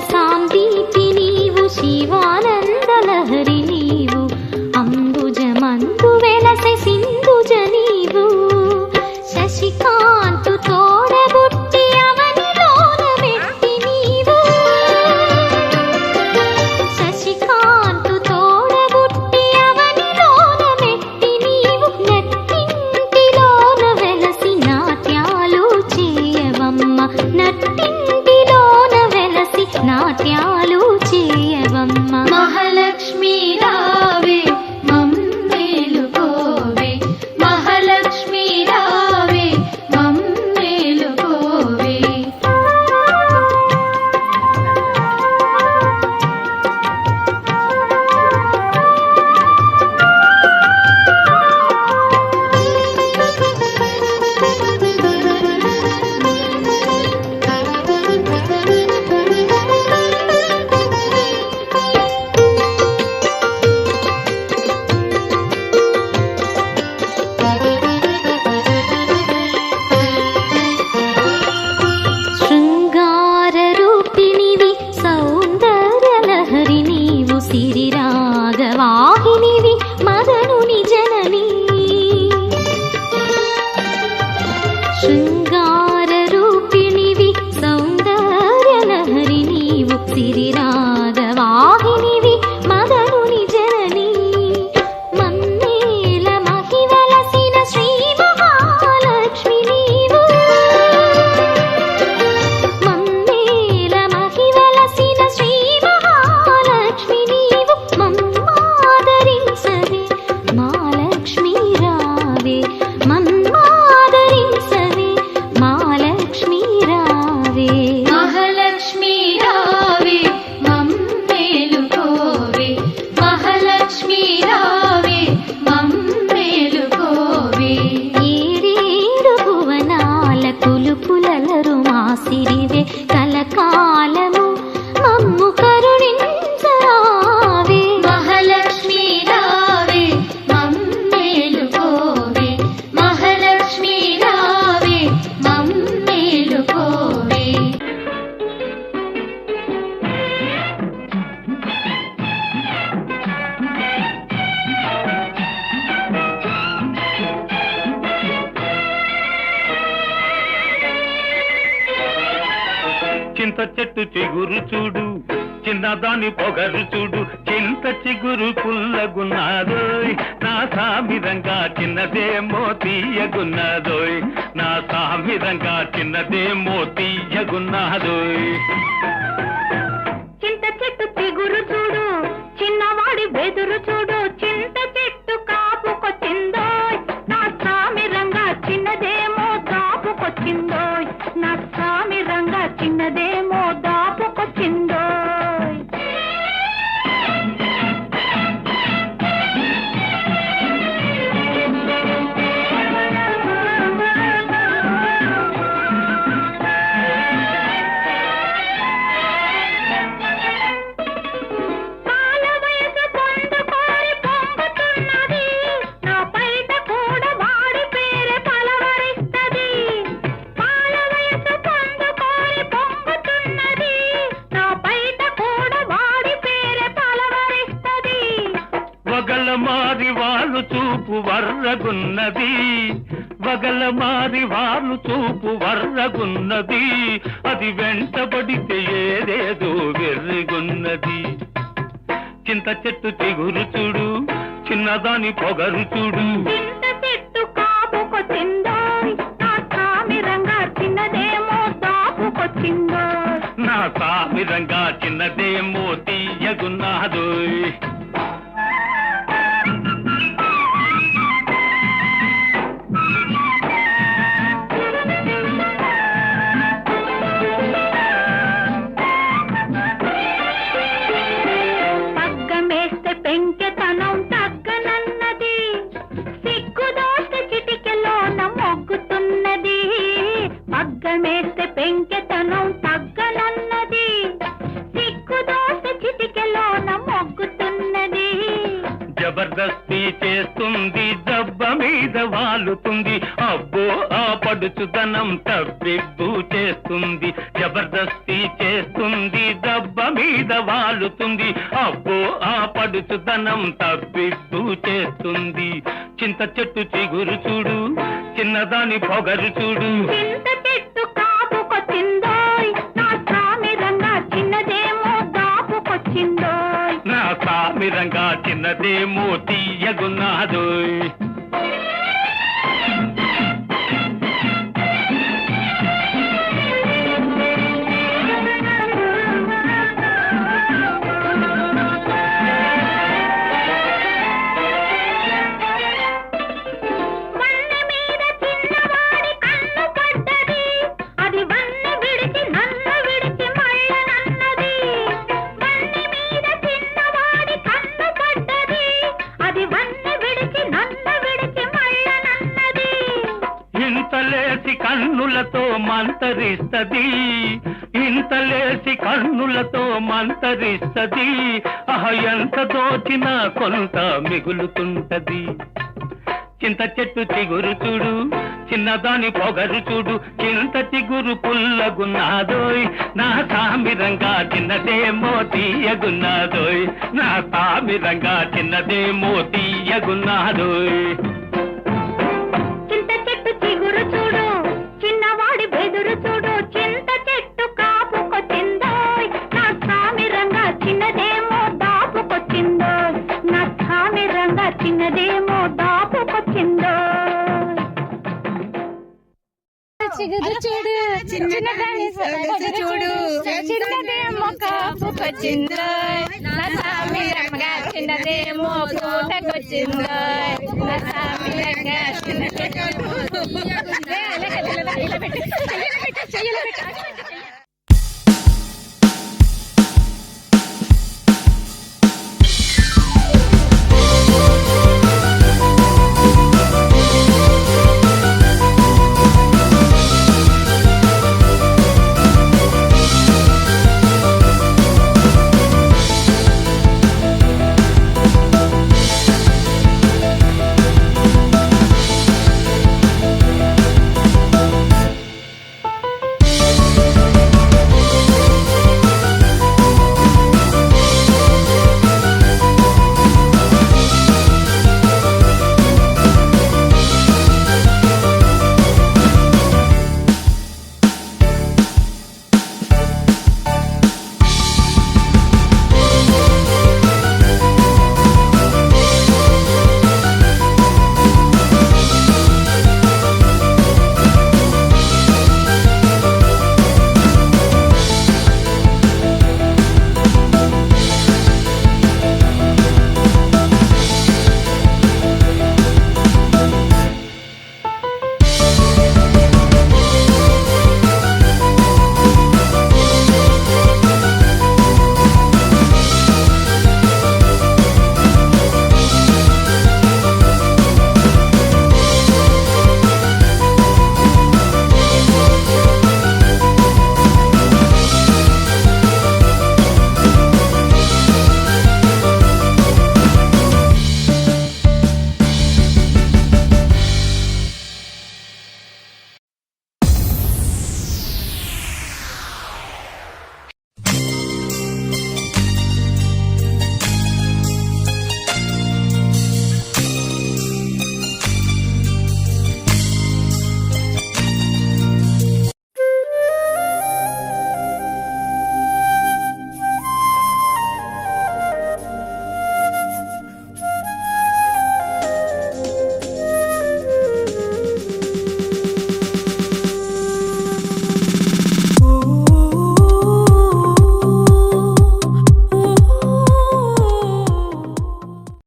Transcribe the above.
సాందీపి నీవు శివానంద లహరి నీవు అంబుజమందు వెలసె సింధుజ నీవు శశికాంతు తోడబుట్టి అవనిలోన వెట్టి నీవు శశికాంతు తోడబుట్టి అవనిలోన వెట్టి నీవు నట్టింటిలోన వెలసి నాట్యాలు చేయవమ్మ నట్టింటిలోన వెలసి నాట్యాలు చేయవమ్మ మహాలక్ష్మి రావే మమ్మేలుకోవే మహాలక్ష్మి రావే మమ్మేలుకోవే శృంగార రూపిణివి సౌందర్య లహరి నీవు సిరి రాగవాహినివి మదనుని జనని శృంగార రూపిణివి సౌందర్య లహరి నీవు సిరి రాగవాహినివి మదనుని జనని మన్నేల మహివలసిన శ్రీ మహాలక్ష్మి నీవు మన్నేల మహివలసిన శ్రీ మహాలక్ష్మి నీవు మమ్మాదరించవే మహాలక్ష్మి రావే మమ్మాదరించవే మహాలక్ష్మి రావే మహాలక్ష్మి రావే మమ్మేలుకోవే మహాలక్ష్మి రావే మమ్మేలుకోవే ఏడేడు భువనాల కులుపులలరు మాసిరివే కలకాలము మమ్ము కరుణించరావే మహాలక్ష్మి రావే మమ్మేలుకోవే మహాలక్ష్మి రావే మమ్మేలుకోవే చింత చెట్టు చిగురు చూడు చిన్నదాని పొగరు చూడు చింత చిగురు పుల్లగున్నాదోయ్ నా సామిరంగా చిన్నదేమో తీయగున్నాదోయ్ నా సామిరంగా చిన్నదేమో తీయగున్నాదోయ్ చింత చెట్టు చిగురు చూడు చిన్నవాడి బెదురు చూడు చింత చెట్టు కాపుకొచ్చిందోయ్ నా సామిరంగా చిన్నదేమో దాపుకొచ్చిందోయ్ నా సామిరంగా చిన్నదేమో దాపుకొచ్చిందోయ్ పాల వయసు పొందుకోరి పొంగుతున్నది నా పైట కూడా వాడి పేరే పలవరిస్తది పాల వయసు పొందుకోరి పొంగుతున్నది నా పైట కూడా వాడి పేరే పలవరిస్తది వగల మారి వాళ్ళు చూపు వర్రగున్నది వగల మారి వాళ్ళు చూపు వర్రగున్నది అది వెంటబడితే ఏదేదో వెర్రిగున్నది చింత చెట్టు చిగురు చూడు చిన్నదాని పొగరు చూడు చింత చెట్టు కాపుకొచ్చిందోయ్ నా సామిరంగా చిన్నదేమో దాపుకొచ్చిందోయ్ నా సామిరంగా చిన్నదేమో తీయగున్నాదోయ్ పగ్గమేస్తే పెంకెతనం తగ్గనన్నది సిగ్గుదోస్తే చిటికెలోన మొగ్గుతున్నది పగ్గమేస్తే పెంకెతనం తగ్గనన్నది సిగ్గుదోస్తే చిటికెలోన మొగ్గుతున్నది జబర్దస్తి చేస్తుంది దెబ్బ మీద మీద వాలుతుంది. అబ్బో ఆ పడుచుదనం తప్పిబ్బు చేస్తుంది, జబర్దస్తి చేస్తుంది, దెబ్బ మీద వాలుతుంది. అబ్బో ఆ పడుచుదనం తప్పిబ్బు చేస్తుంది. చింత చెట్టు చిగురు చూడు, చిన్నదాని పొగరు చూడు. చింత చెట్టు కాపుకొచ్చిందోయ్, నా సామిరంగా చిన్నదేమో దాపుకొచ్చిందోయ్. నా సామిరంగా చిన్నదేమో తీయగున్నాదోయ్. వన్నె మీద చిన్నవాడి కన్ను పడ్డది, అది వన్నె విడిచి నన్ను విడిచి మళ్ళనన్నది. వన్నె మీద చిన్నవాడి కన్ను పడ్డది, అది వన్నె విడిచి నన్ను విడిచి మళ్ళనన్నది. ఇంతలేసి కన్నులతో మంతరిస్తది, ఇంతలేసి కన్నులతో మంతరిస్తది. ఎంత దోచినా కొంత మిగులుతుంటది. చింత చెట్టు చిగురు చూడు, చిన్నదాని పొగరు చూడు. చింత చిగురు పుల్లగున్నాదోయ్, నా సామిరంగా చిన్నదేమో తీయగున్నాదోయ్. నా సామిరంగా చిన్నదేమో తీయగున్నాదోయ్. చింత చెట్టు చిగురు చూడు, చిన్నవాడి బెదురు చూడు. చింత చెట్టు కాపుకొచ్చిందోయ్, నా సామిరంగా చిన్నదేమో దాపుకొచ్చిందోయ్. నా సామిరంగా చిన్నదేమో దాపుకొచ్చిందోయ్. చిగురు చూడు, చిన్నదాని పొగరు చూడు. చిన్నదేమో కాపుకొచ్చిందో, నా సామిరంగా చిన్నదేమో పూటకొచ్చిందో. నా సామిరంగా చిన్నదేమో ఇలా పెట్టు